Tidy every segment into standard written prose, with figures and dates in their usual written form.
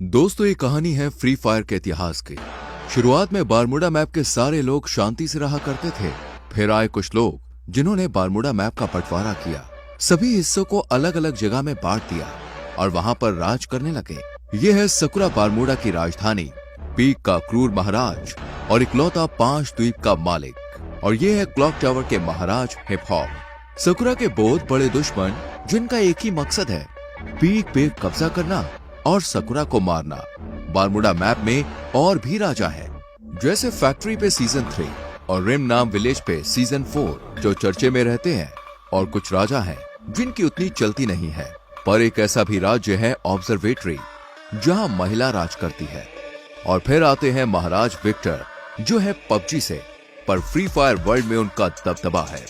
दोस्तों, ये कहानी है फ्री फायर के इतिहास की। शुरुआत में बारमूडा मैप के सारे लोग शांति से रहा करते थे। फिर आए कुछ लोग जिन्होंने बारमूडा मैप का बंटवारा किया, सभी हिस्सों को अलग अलग जगह में बांट दिया और वहां पर राज करने लगे। ये है सकुरा, बारमूडा की राजधानी, पीक का क्रूर महाराज और इकलौता 5 द्वीप का मालिक। और ये है क्लॉक टावर के महाराज हिप हॉप। सकुरा के बहुत बड़े दुश्मन जिनका एक ही मकसद है, पीक पे कब्जा करना और सकुरा को मारना। बारमूडा मैप में और भी राजा है, जैसे फैक्ट्री पे सीजन 3 और रिम नाम विलेज पे सीजन 4 जो चर्चे में रहते हैं। और कुछ राजा हैं जिनकी उतनी चलती नहीं है। पर एक ऐसा भी राज्य है ऑब्जर्वेटरी, जहां महिला राज करती है। और फिर आते हैं महाराज विक्टर, जो है पबजी से, पर फ्री फायर वर्ल्ड में उनका दबदबा है।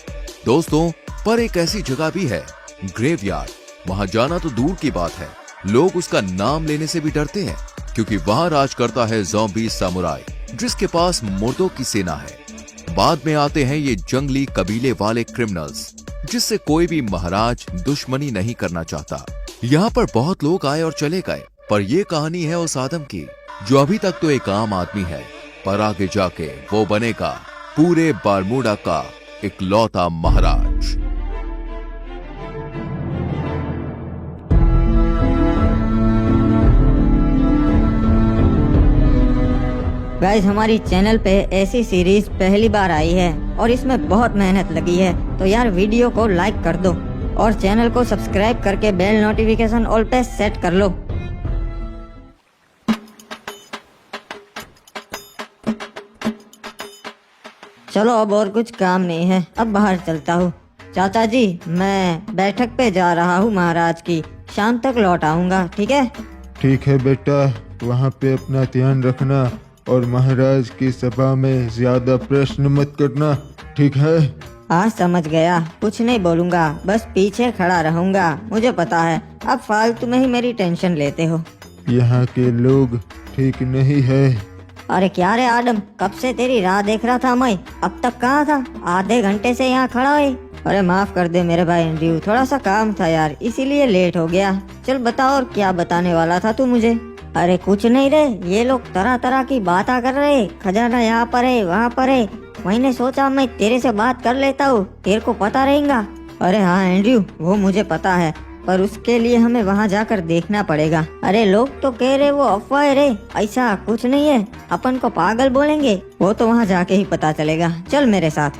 दोस्तों, पर एक ऐसी जगह भी है, ग्रेवयार्ड। वहां जाना तो दूर की बात है, लोग उसका नाम लेने से भी डरते हैं, क्योंकि वहां राज करता है ज़ॉम्बी सामुराई, जिसके पास मुर्दों की सेना है। बाद में आते हैं ये जंगली कबीले वाले क्रिमिनल्स, जिससे कोई भी महाराज दुश्मनी नहीं करना चाहता। यहाँ पर बहुत लोग आए और चले गए, पर ये कहानी है उस आदम की जो अभी तक तो एक आम आदमी है, पर आगे जाके वो बनेगा पूरे बारमूडा का इकलौता महाराज। गाइस, हमारी चैनल पे ऐसी सीरीज पहली बार आई है और इसमें बहुत मेहनत लगी है, तो यार वीडियो को लाइक कर दो और चैनल को सब्सक्राइब करके बेल नोटिफिकेशन ऑल पे सेट कर लो। चलो, अब और कुछ काम नहीं है, अब बाहर चलता हूँ। चाचा जी, मैं बैठक पे जा रहा हूँ महाराज की, शाम तक लौट आऊंगा, ठीक है? ठीक है बेटा, वहाँ पे अपना ध्यान रखना और महाराज की सभा में ज्यादा प्रश्न मत करना, ठीक है? हाँ, समझ गया, कुछ नहीं बोलूंगा, बस पीछे खड़ा रहूंगा। मुझे पता है अब फालतू में ही मेरी टेंशन लेते हो। यहाँ के लोग ठीक नहीं है। अरे क्या रे आदम, कब से तेरी राह देख रहा था मैं, अब तक कहाँ था? आधे घंटे से यहाँ खड़ा है। अरे माफ कर दे मेरे भाई एंड्रयू, थोड़ा सा काम था यार, इसीलिए लेट हो गया। चल बताओ, और क्या बताने वाला था तू मुझे? अरे कुछ नहीं रे, ये लोग तरह तरह की बातें कर रहे, खजाना यहाँ पर है, वहाँ पर है। मैंने सोचा मैं तेरे से बात कर लेता हूँ, तेरे को पता रहेगा। अरे हाँ एंड्रयू, वो मुझे पता है, पर उसके लिए हमें वहाँ जाकर देखना पड़ेगा। अरे लोग तो कह रहे वो अफवाह है रे, ऐसा कुछ नहीं है, अपन को पागल बोलेंगे। वो तो वहाँ जाके ही पता चलेगा, चल मेरे साथ।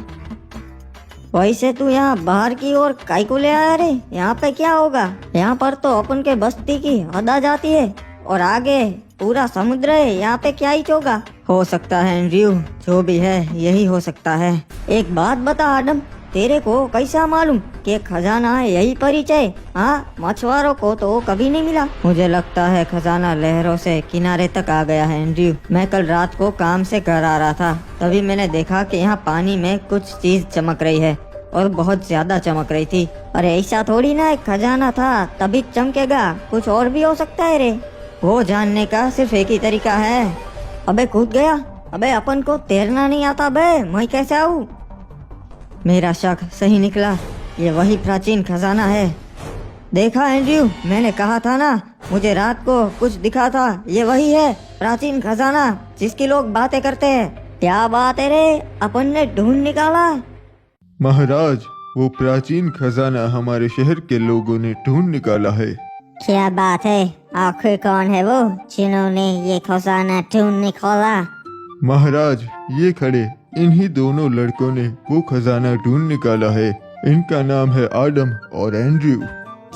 वैसे तू यहाँ बाहर की ओर काहे को ले आया रे? यहाँ पे क्या होगा? यहाँ पर तो अपन के बस्ती की हद आ जाती है और आगे पूरा समुद्र है, यहाँ पे क्या ही होगा? हो सकता है एंड्रयू, जो भी है यही हो सकता है। एक बात बता आदम, तेरे को कैसा मालूम कि खजाना है यही परिचय? हाँ, मछुआरों को तो कभी नहीं मिला। मुझे लगता है खजाना लहरों से किनारे तक आ गया है एंड्रयू। मैं कल रात को काम से घर आ रहा था, तभी मैंने देखा कि यहाँ पानी में कुछ चीज चमक रही है और बहुत ज्यादा चमक रही थी। अरे ऐसा थोड़ी ना एक खजाना था तभी चमकेगा, कुछ और भी हो सकता है रे। वो जानने का सिर्फ एक ही तरीका है। अबे कूद गया। अबे अपन को तैरना नहीं आता बे, मैं कैसे आऊँ? मेरा शक सही निकला, ये वही प्राचीन खजाना है। देखा एंड्रयू, मैंने कहा था ना, मुझे रात को कुछ दिखा था, ये वही है प्राचीन खजाना जिसकी लोग बातें करते हैं। क्या बात है रे, अपन ने ढूंढ निकाला। महाराज, वो प्राचीन खजाना हमारे शहर के लोगों ने ढूंढ निकाला है। क्या बात है? आखिर कौन है वो जिन्होंने ये खजाना ढूंढ निकाला? महाराज, ये खड़े इन्हीं दोनों लड़कों ने वो खजाना ढूंढ निकाला है। इनका नाम है आदम और एंड्रयू।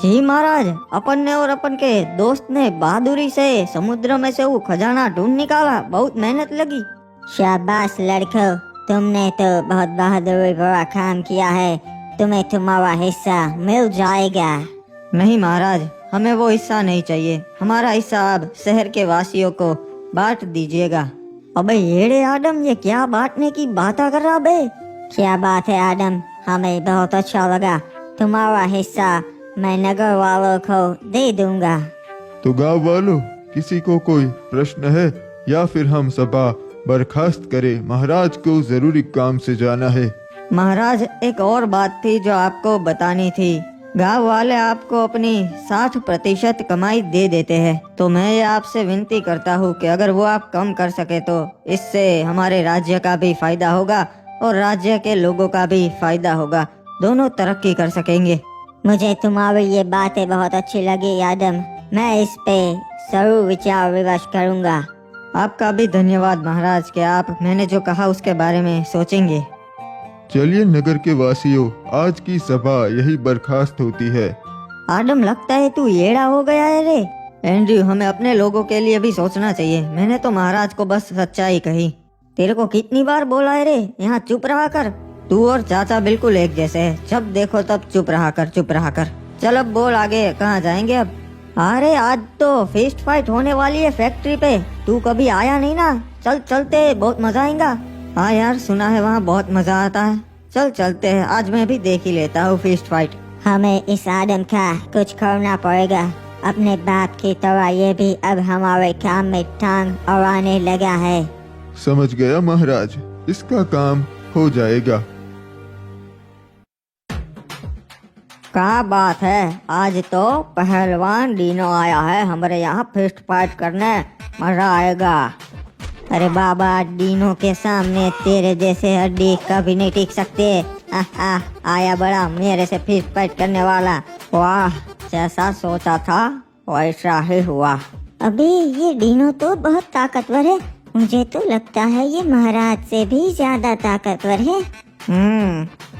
जी महाराज, अपन ने और अपन के दोस्त ने बहादुरी से समुद्र में से वो खजाना ढूंढ निकाला, बहुत मेहनत लगी। शाबाश लड़कों, तुमने तो बहुत बहादुरी भरा काम किया है, तुम्हें तुम्हारा हिस्सा मिल जाएगा। नहीं महाराज, हमें वो हिस्सा नहीं चाहिए, हमारा हिस्सा आप शहर के वासियों को बांट दीजिएगा। अबे येड़े आदम, ये क्या बांटने की बात कर रहा बे? क्या बात है आदम, हमें बहुत अच्छा लगा, तुम्हारा हिस्सा मैं नगर वालों को दे दूंगा। तो गांव वालों, किसी को कोई प्रश्न है या फिर हम सभा बर्खास्त करें? महाराज को जरूरी काम से जाना है। महाराज, एक और बात थी जो आपको बतानी थी। गांव वाले आपको अपनी 60% कमाई दे देते हैं, तो मैं ये आपसे विनती करता हूँ कि अगर वो आप कम कर सके तो इससे हमारे राज्य का भी फायदा होगा और राज्य के लोगों का भी फायदा होगा, दोनों तरक्की कर सकेंगे। मुझे तुम्हारी ये बातें बहुत अच्छी लगी आदम। मैं इस पे जरूर विचार विमर्श करूंगा। आपका भी धन्यवाद महाराज कि आप मैंने जो कहा उसके बारे में सोचेंगे। चलिए नगर के वासियों, आज की सभा यही बर्खास्त होती है। आदम, लगता है तू येड़ा हो गया है रे। एंड्रयू, हमें अपने लोगों के लिए भी सोचना चाहिए। मैंने तो महाराज को बस सच्चाई कही। तेरे को कितनी बार बोला है रे, यहाँ चुप रहा कर। तू और चाचा बिल्कुल एक जैसे है, जब देखो तब चुप रहा कर, चुप रहा कर। चल अब बोल आगे, कहाँ जाएंगे अब? अरे आज तो फिस्ट फाइट होने वाली है फैक्ट्री पे, तू कभी आया नहीं ना। चल चलते, बहुत मजा आएगा। हाँ यार, सुना है वहाँ बहुत मजा आता है। चल चलते हैं, आज मैं भी देख ही लेता हूँ फिस्ट फाइट। हमें इस आदम का कुछ करना पड़ेगा। अपने बाप की तरह ये भी अब हमारे काम में टांग अड़ाने लगा है। समझ गया महाराज, इसका काम हो जाएगा। क्या बात है, आज तो पहलवान डीनो आया है हमारे यहाँ फिस्ट फाइट करने, मजा आएगा। अरे बाबा, डीनो के सामने तेरे जैसे हड्डी कभी नहीं टिक सकते। आया बड़ा मेरे से फिस्ट फाइट करने वाला। वाह, जैसा सोचा था वैसा ही हुआ। अभी ये डीनो तो बहुत ताकतवर है। मुझे तो लगता है ये महाराज से भी ज्यादा ताकतवर है।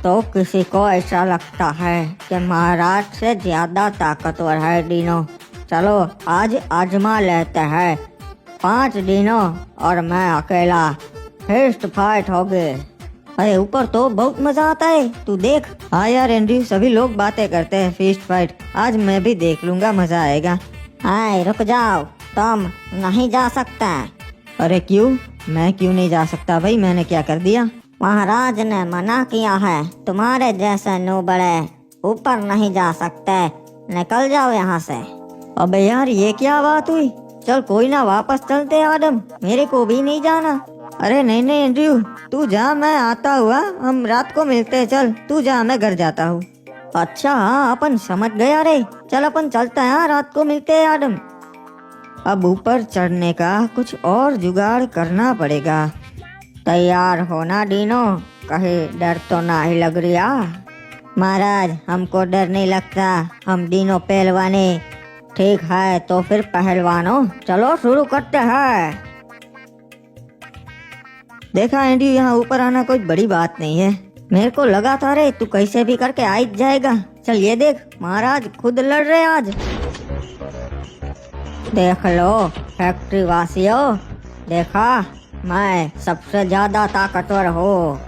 तो किसी को ऐसा लगता है कि महाराज से ज्यादा ताकतवर है डीनो। चलो आज आजमा लेते हैं। 5 डीनो और मैं अकेला, फिस्ट फाइट हो गए। अरे ऊपर तो बहुत मजा आता है, तू देख। हाँ यार एंड्रयू, सभी लोग बातें करते हैं फिस्ट फाइट, आज मैं भी देख लूंगा, मजा आएगा। हाय रुक जाओ, तुम नहीं जा सकता। अरे क्यों? मैं क्यों नहीं जा सकता भाई, मैंने क्या कर दिया? महाराज ने मना किया है, तुम्हारे जैसे नूबड़े ऊपर नहीं जा सकते। निकल जाओ यहाँ से। अबे यार, ये क्या बात हुई? चल कोई ना, वापस चलते हैं आदम, मेरे को भी नहीं जाना। अरे नहीं नहीं एंड्रयू, तू जा, मैं आता हुआ, हम रात को मिलते हैं। चल तू जा, मैं घर जाता हूँ। अच्छा हाँ, अपन समझ गया रे। चल अपन चलते हैं, रात को मिलते हैं आदम। अब ऊपर चढ़ने का कुछ और जुगाड़ करना पड़ेगा। तैयार होना डीनो, कहीं डर तो ना ही लग रहा। महाराज, हमको डर नहीं लगता, हम डीनो पहलवाने। ठीक है तो फिर पहलवानों, चलो शुरू करते हैं। देखा एंड्रयू, यहाँ ऊपर आना कोई बड़ी बात नहीं है। मेरे को लगा था रे तू कैसे भी करके आ जाएगा। चल ये देख, महाराज खुद लड़ रहे आज। देख लो फैक्ट्री वासियों, देखा मैं सबसे ज्यादा ताकतवर हूँ।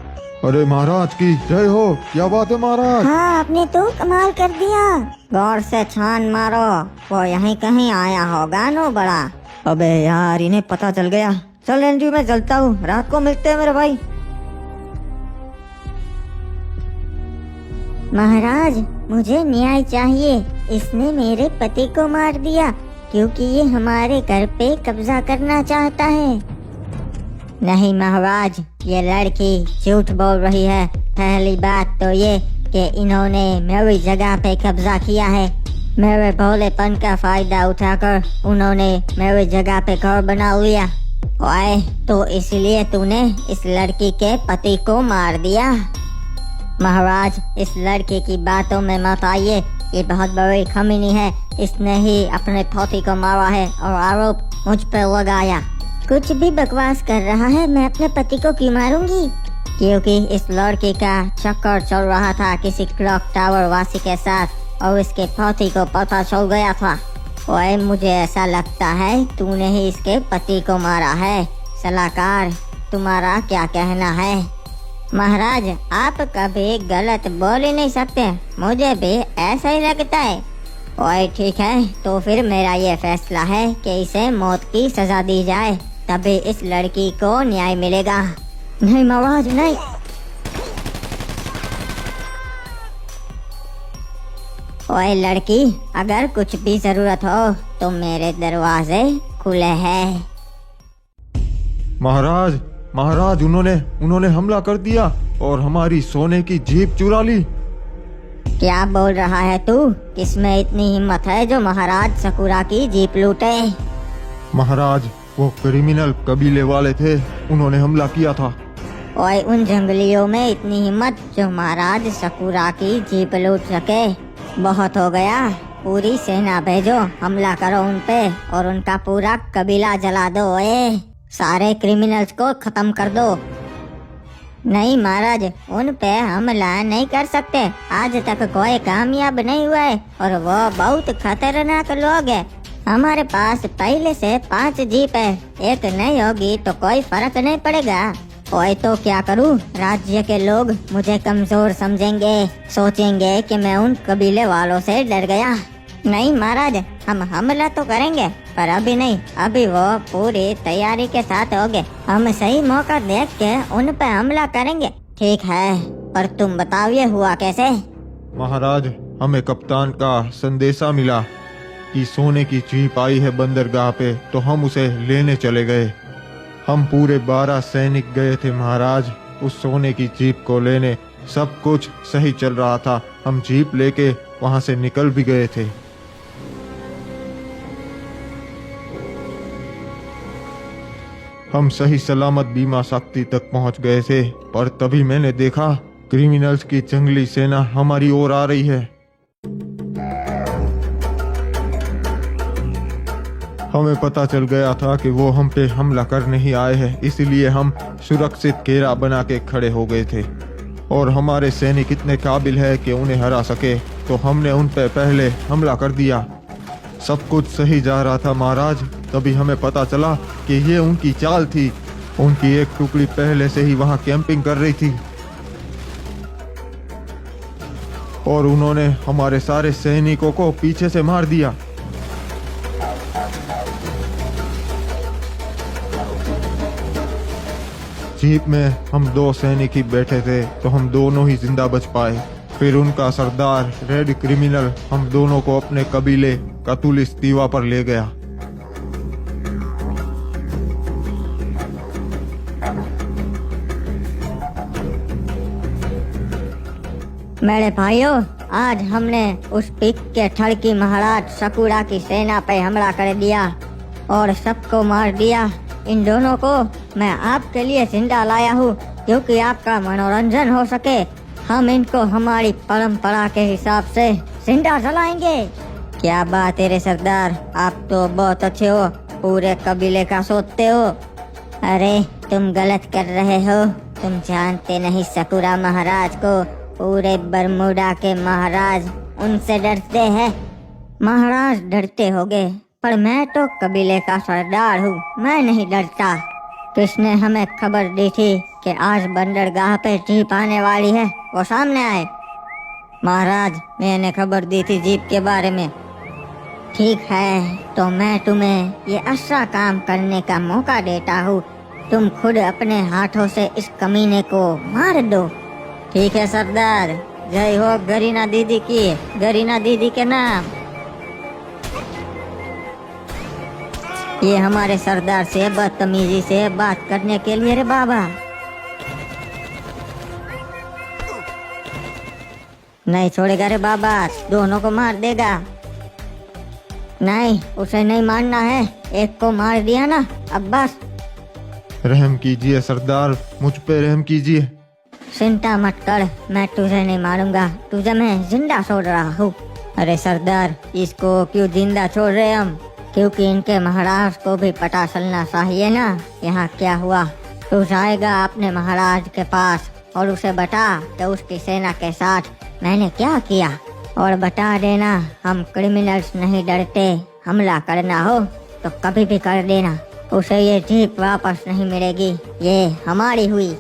अरे महाराज की जय हो, क्या बात है महाराज। हाँ, आपने तो कमाल कर दिया। गौर से छान मारो, वो यहीं कहीं आया होगा नो बड़ा। अबे यार, इन्हें पता चल गया। चल एंड्रयू, मैं चलता हूँ, रात को मिलते हैं मेरे भाई। महाराज, मुझे न्याय चाहिए। इसने मेरे पति को मार दिया क्योंकि ये हमारे घर पे कब्जा करना चाहता है। नहीं महाराज, ये लड़की झूठ बोल रही है। पहली बात तो ये कि इन्होंने मेरी जगह पे कब्जा किया है। मेरे भोलेपन का फायदा उठाकर उन्होंने मेरी जगह पे घर बना लिया। ओए, तो इसलिए तूने इस लड़की के पति को मार दिया। महाराज, इस लड़के की बातों में मत आइए, ये बहुत बड़ी खमीनी है। इसने ही अपने पति को मारा है और आरोप मुझ पर लगाया। कुछ भी बकवास कर रहा है, मैं अपने पति को क्यों मारूंगी? क्योंकि इस लड़के का चक्कर चल रहा था किसी क्लॉक टावर वासी के साथ और इसके पति को पता चल गया था। ओए, मुझे ऐसा लगता है तूने ही इसके पति को मारा है। सलाहकार, तुम्हारा क्या कहना है? महाराज, आप कभी गलत बोल ही नहीं सकते, मुझे भी ऐसा ही लगता है। ओए ठीक है, तो फिर मेरा ये फैसला है कि इसे मौत की सजा दी जाए, तभी इस लड़की को न्याय मिलेगा। नहीं महाराज, नहीं। ओए लड़की, अगर कुछ भी जरूरत हो तो मेरे दरवाजे खुले हैं। महाराज, महाराज, उन्होंने हमला कर दिया और हमारी सोने की जीप चुरा ली। क्या बोल रहा है तू? किसमें इतनी हिम्मत है जो महाराज सकुरा की जीप लूटे? महाराज, वो क्रिमिनल कबीले वाले थे, उन्होंने हमला किया था। ओए, उन जंगलियों में इतनी हिम्मत जो महाराज सकुरा की जीप लूट सके? बहुत हो गया। पूरी सेना भेजो, हमला करो उन पे और उनका पूरा कबीला जला दो। ओए, सारे क्रिमिनल्स को खत्म कर दो। नहीं महाराज, उन पे हमला नहीं कर सकते। आज तक कोई कामयाब नहीं हुआ है और वो बहुत खतरनाक लोग है। हमारे पास पहले से 5 जीप है, एक नहीं होगी तो कोई फर्क नहीं पड़ेगा। ओए, तो क्या करूं? राज्य के लोग मुझे कमजोर समझेंगे, सोचेंगे कि मैं उन कबीले वालों से डर गया। नहीं महाराज, हम हमला तो करेंगे पर अभी नहीं, अभी वो पूरी तैयारी के साथ होंगे। हम सही मौका देख के उन पे हमला करेंगे। ठीक है, पर तुम बताओ ये हुआ कैसे? महाराज, हमें कप्तान का संदेशा मिला कि सोने की जीप आई है बंदरगाह पे, तो हम उसे लेने चले गए। हम पूरे 12 सैनिक गए थे महाराज उस सोने की जीप को लेने। सब कुछ सही चल रहा था, हम जीप लेके वहां से निकल भी गए थे। हम सही सलामत बीमा शक्ति तक पहुंच गए थे, पर तभी मैंने देखा क्रिमिनल्स की जंगली सेना हमारी ओर आ रही है। हमें पता चल गया था कि वो हम पे हमला करने ही आए हैं, इसलिए हम सुरक्षित घेरा बना के खड़े हो गए थे। और हमारे सैनिक इतने काबिल है कि उन्हें हरा सके, तो हमने उन पे पहले हमला कर दिया। सब कुछ सही जा रहा था महाराज, तभी हमें पता चला कि ये उनकी चाल थी। उनकी एक टुकड़ी पहले से ही वहां कैंपिंग कर रही थी और उन्होंने हमारे सारे सैनिकों को पीछे से मार दिया। जीप में हम 2 सैनिक ही बैठे थे, तो हम दोनों ही जिंदा बच पाए। फिर उनका सरदार रेड क्रिमिनल हम दोनों को अपने कबीले कतुलिस दीवा पर ले गया। मेरे भाइयों, आज हमने उस पिक के ठड़की महाराज सकुरा की सेना पे हमला कर दिया और सबको मार दिया। इन दोनों को मैं आपके लिए जिंदा लाया हूँ क्योंकि आपका मनोरंजन हो सके। हम इनको हमारी परंपरा के हिसाब से जिंदा जलाएंगे। क्या बात है रे सरदार, आप तो बहुत अच्छे हो, पूरे कबीले का सोचते हो। अरे तुम गलत कर रहे हो, तुम जानते नहीं सकुरा महाराज को पूरे बरमूडा के महाराज उनसे डरते हैं। महाराज डरते होगे, पर मैं तो कबीले का सरदार हूँ, मैं नहीं डरता। किसने हमें खबर दी थी कि आज बंदरगाह पे जीप आने वाली है? वो सामने आए। महाराज, मैंने खबर दी थी जीप के बारे में। ठीक है, तो मैं तुम्हें ये अच्छा काम करने का मौका देता हूँ। तुम खुद अपने हाथों से इस कमीने को मार दो। ठीक है सरदार, जय हो गरीना दीदी की, गरीना दीदी के नाम। ये हमारे सरदार से बदतमीजी से बात करने के लिए रे बाबा। नहीं छोड़ेगा रे बाबा, दोनों को मार देगा। नहीं, उसे नहीं मारना है, एक को मार दिया ना, अब बस। रहम कीजिए सरदार, मुझ पे रहम कीजिए। चिंता मत कर, मैं तुझे नहीं मारूंगा, तुझे मैं जिंदा छोड़ रहा हूँ। अरे सरदार, इसको क्यों जिंदा छोड़ रहे हम? क्योंकि इनके महाराज को भी पता चलना चाहिए ना यहाँ क्या हुआ। तू जाएगा अपने महाराज के पास और उसे बता कि उसकी सेना के साथ मैंने क्या किया, और बता देना हम क्रिमिनल्स नहीं डरते, हमला करना हो तो कभी भी कर देना, उसे ये जीप वापस नहीं मिलेगी, ये हमारी हुई।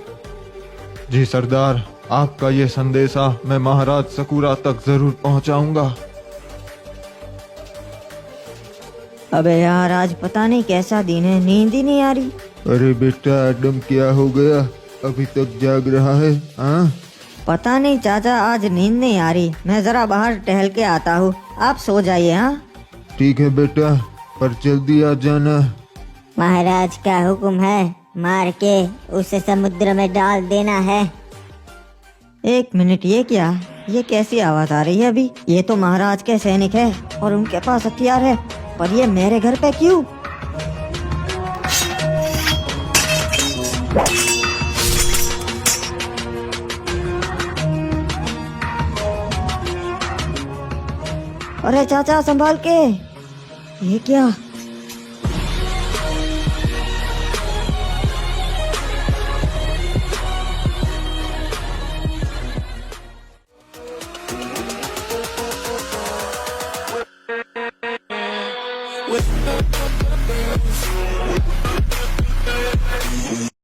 जी सरदार, आपका ये संदेशा मैं महाराज सकुरा तक जरूर पहुंचाऊंगा। अबे यार, आज पता नहीं कैसा दिन है, नींद ही नहीं आ रही। अरे बेटा एडम, क्या हो गया? अभी तक जाग रहा है? हाँ, पता नहीं चाचा, आज नींद नहीं आ रही। मैं जरा बाहर टहल के आता हूँ, आप सो जाइए। हाँ ठीक है बेटा, पर जल्दी आ जाना। महाराज का हुक्म है, मार के उसे समुद्र में डाल देना है। एक मिनट, ये क्या? ये कैसी आवाज आ रही है अभी? ये तो महाराज के सैनिक है और उनके पास हथियार है, पर ये मेरे घर पे क्यों? अरे चाचा संभाल के। ये क्या?